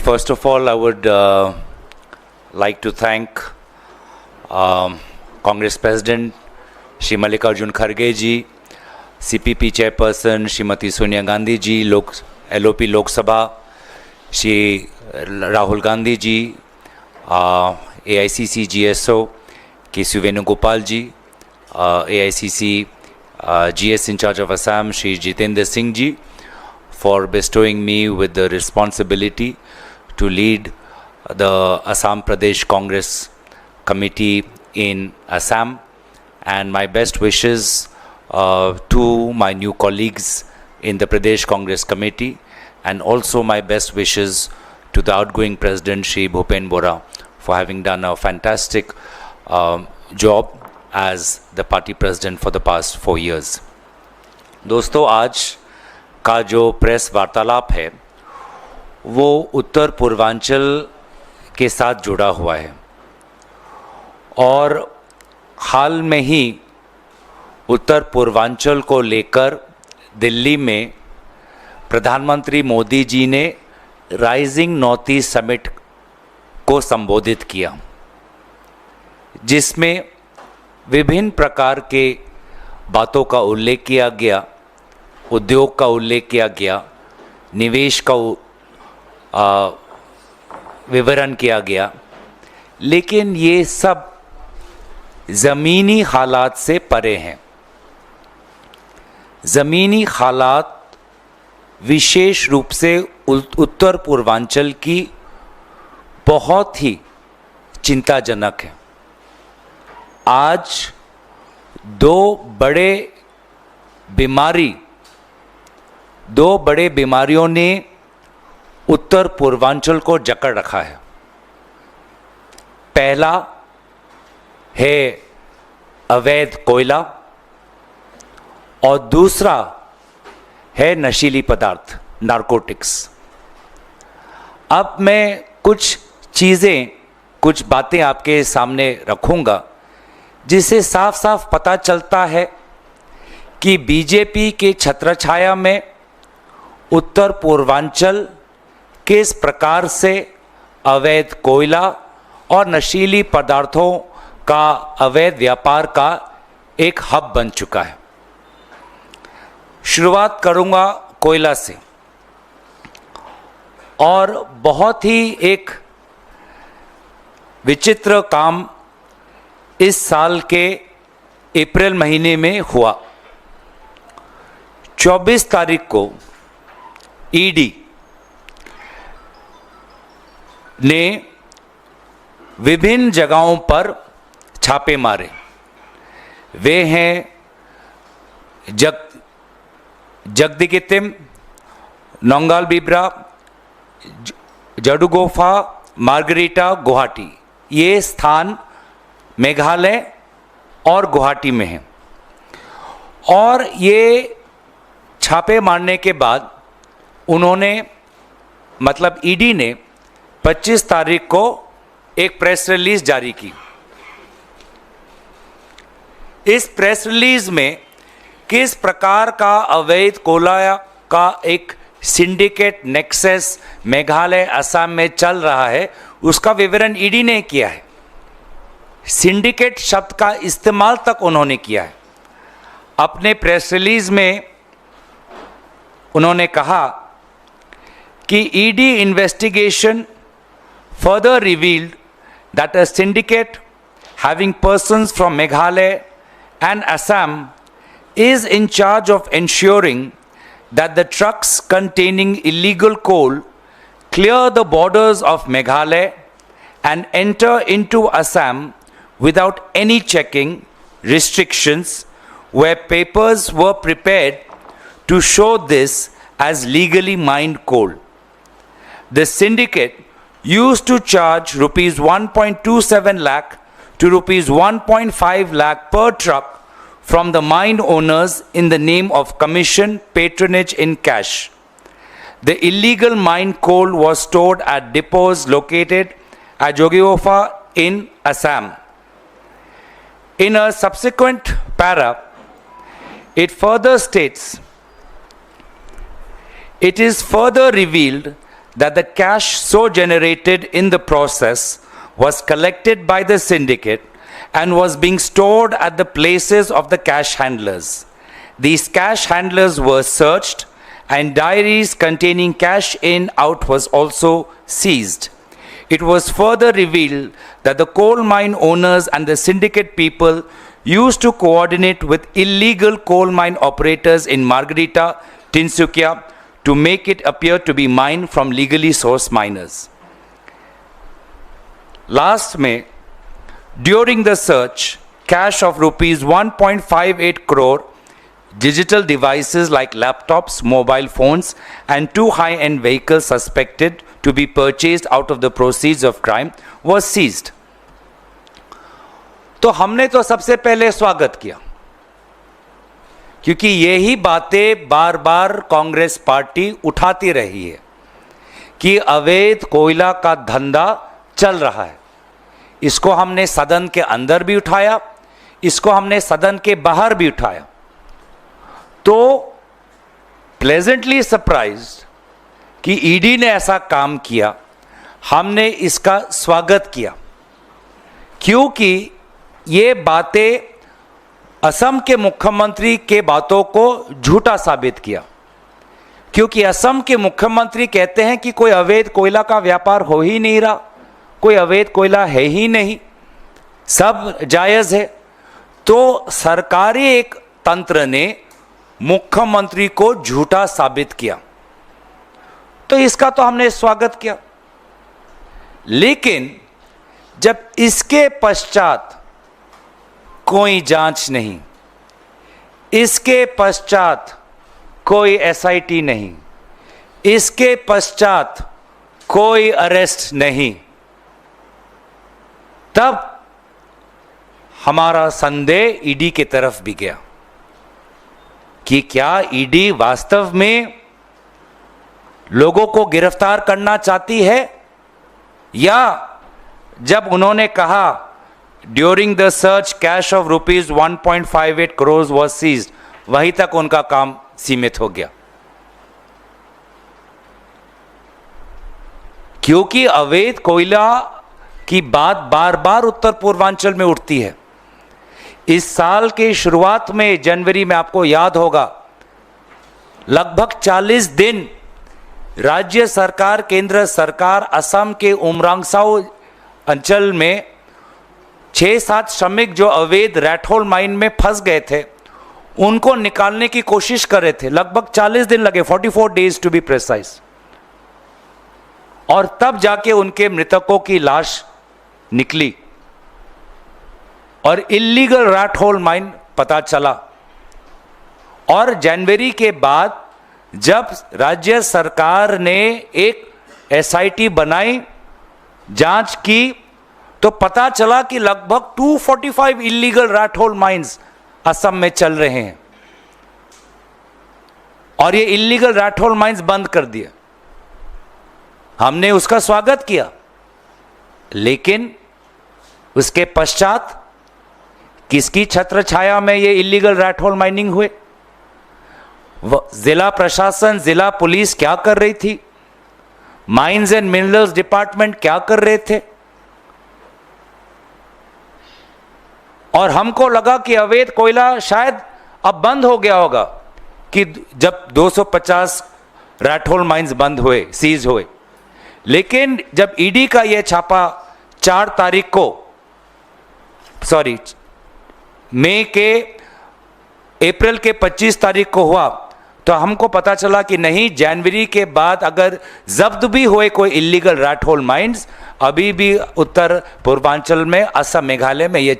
First of all, I would like to thank Congress President Shri Mallikarjun Kharge ji, CPP Chairperson Srimati Sonia Gandhi ji, LOP Lok Sabha Shri Rahul Gandhi ji, AICC GSO K.C. Venugopal ji, AICC GS in charge of Assam Shri Jitendra Singh ji, for bestowing me with the responsibility to lead the Assam Pradesh Congress Committee in Assam, and my best wishes to my new colleagues in the Pradesh Congress Committee, and also my best wishes to the outgoing President Shri Bhupen Bora for having done a fantastic job as the party president for the past 4 years. दोस्तों, आज का जो press वार्तालाप है वो उत्तर पूर्वांचल के साथ जुड़ा हुआ है, और हाल में ही उत्तर पूर्वांचल को लेकर दिल्ली में प्रधानमंत्री मोदी जी ने राइजिंग नॉर्थ ईस्ट समिट को संबोधित किया, जिसमें विभिन्न प्रकार के बातों का उल्लेख किया गया, उद्योग का उल्लेख किया गया, निवेश का विवरण किया गया, लेकिन ये सब ज़मीनी हालात से परे हैं। ज़मीनी हालात विशेष रूप से उत्तर पूर्वांचल की बहुत ही चिंताजनक है। आज दो बड़े बीमारियों ने उत्तर पूर्वांचल को जकड़ रखा है। पहला है अवैध कोयला और दूसरा है नशीली पदार्थ, नारकोटिक्स। अब मैं कुछ बातें आपके सामने रखूंगा जिससे साफ साफ पता चलता है कि बीजेपी के छत्रछाया में उत्तर पूर्वांचल किस प्रकार से अवैध कोयला और नशीली पदार्थों का अवैध व्यापार का एक हब बन चुका है। शुरुआत करूंगा कोयला से, और बहुत ही एक विचित्र काम इस साल के अप्रैल महीने में हुआ। 24 तारीख को ईडी ने विभिन्न जगहों पर छापे मारे। वे हैं जगदीगितिम, नौगाल बिब्रा, जडुगोफा, मार्गरीटा, गुवाहाटी। ये स्थान मेघालय और गुवाहाटी में हैं। और ये छापे मारने के बाद उन्होंने मतलब ईडी ने 25 तारीख को एक प्रेस रिलीज जारी की। इस प्रेस रिलीज में किस प्रकार का अवैध कोयला का एक सिंडिकेट नेक्सस मेघालय असम में चल रहा है उसका विवरण ईडी ने किया है। सिंडिकेट शब्द का इस्तेमाल तक उन्होंने किया है। अपने प्रेस रिलीज में उन्होंने कहा कि ED investigation further revealed that a syndicate having persons from Meghalaya and Assam is in charge of ensuring that the trucks containing illegal coal clear the borders of Meghalaya and enter into Assam without any checking, restrictions, where papers were prepared to show this as legally mined coal. The syndicate used to charge rupees 1.27 lakh to rupees 1.5 lakh per truck from the mine owners in the name of commission patronage in cash. The illegal mine coal was stored at depots located at Jogiofa in Assam. In a subsequent para, it further states, it is further revealed that the cash so generated in the process was collected by the syndicate and was being stored at the places of the cash handlers. These cash handlers were searched and diaries containing cash in out was also seized. It was further revealed that the coal mine owners and the syndicate people used to coordinate with illegal coal mine operators in Margarita, Tinsukia to make it appear to be mined from legally sourced miners. Last May, during the search, cash of rupees 1.58 crore, digital devices like laptops, mobile phones, and 2 high-end vehicles suspected to be purchased out of the proceeds of crime was seized. तो हमने तो सबसे पहले स्वागत किया, क्योंकि यही बातें बार बार कांग्रेस पार्टी उठाती रही है कि अवैध कोयला का धंधा चल रहा है। इसको हमने सदन के अंदर भी उठाया, इसको हमने सदन के बाहर भी उठाया। तो प्लेजेंटली सरप्राइज्ड कि ईडी ने ऐसा काम किया, हमने इसका स्वागत किया, क्योंकि ये बातें असम के मुख्यमंत्री के बातों को झूठा साबित किया। क्योंकि असम के मुख्यमंत्री कहते हैं कि कोई अवैध कोयला का व्यापार हो ही नहीं रहा, कोई अवैध कोयला है ही नहीं, सब जायज़ है। तो सरकारी एक तंत्र ने मुख्यमंत्री को झूठा साबित किया, तो इसका तो हमने स्वागत किया। लेकिन जब इसके पश्चात कोई जांच नहीं, इसके पश्चात कोई एसआईटी नहीं, इसके पश्चात कोई अरेस्ट नहीं, तब हमारा संदेह ईडी की तरफ भी गया कि क्या ईडी वास्तव में लोगों को गिरफ्तार करना चाहती है, या जब उन्होंने कहा during the search cash of rupees 1.58 crore was seized, वहीं तक उनका काम सीमित हो गया। क्योंकि अवैध कोयला की बात बार बार उत्तर पूर्वांचल में उठती है। इस साल के शुरुआत में जनवरी में आपको याद होगा, लगभग 40 दिन राज्य सरकार, केंद्र सरकार असम के उमरांगसाउ अंचल में 6-7 श्रमिक जो अवैध रैटहोल माइन में फंस गए थे, उनको निकालने की कोशिश कर रहे थे। लगभग 40 दिन लगे, 44 डेज टू बी प्रिसाइज, और तब जाके उनके मृतकों की लाश निकली और इल्लीगल रैटहोल माइन पता चला। और जनवरी के बाद जब राज्य सरकार ने एक एसआईटी बनाई, जांच की, तो पता चला कि लगभग 245 इल्लीगल रैटहोल माइंस असम में चल रहे हैं, और ये इल्लीगल रैटहोल माइंस बंद कर दिए। हमने उसका स्वागत किया, लेकिन उसके पश्चात किसकी छत्र छाया में ये इल्लीगल रैटहोल माइनिंग हुए? जिला प्रशासन, जिला पुलिस क्या कर रही थी? माइंस एंड मिनरल्स डिपार्टमेंट क्या कर रहे थे? और हमको लगा कि अवैध कोयला शायद अब बंद हो गया होगा, कि जब 250 रैटहोल माइंस बंद हुए, सीज हुए। लेकिन जब ईडी का यह छापा 4 तारीख को, सॉरी मई के, अप्रैल के 25 तारीख को हुआ, तो हमको पता चला कि नहीं, जनवरी के बाद अगर जब्त भी हुए कोई इल्लीगल रैटहोल माइंस, अभी भी उत्तर पूर्वांचल में, असम, मेघालय में ये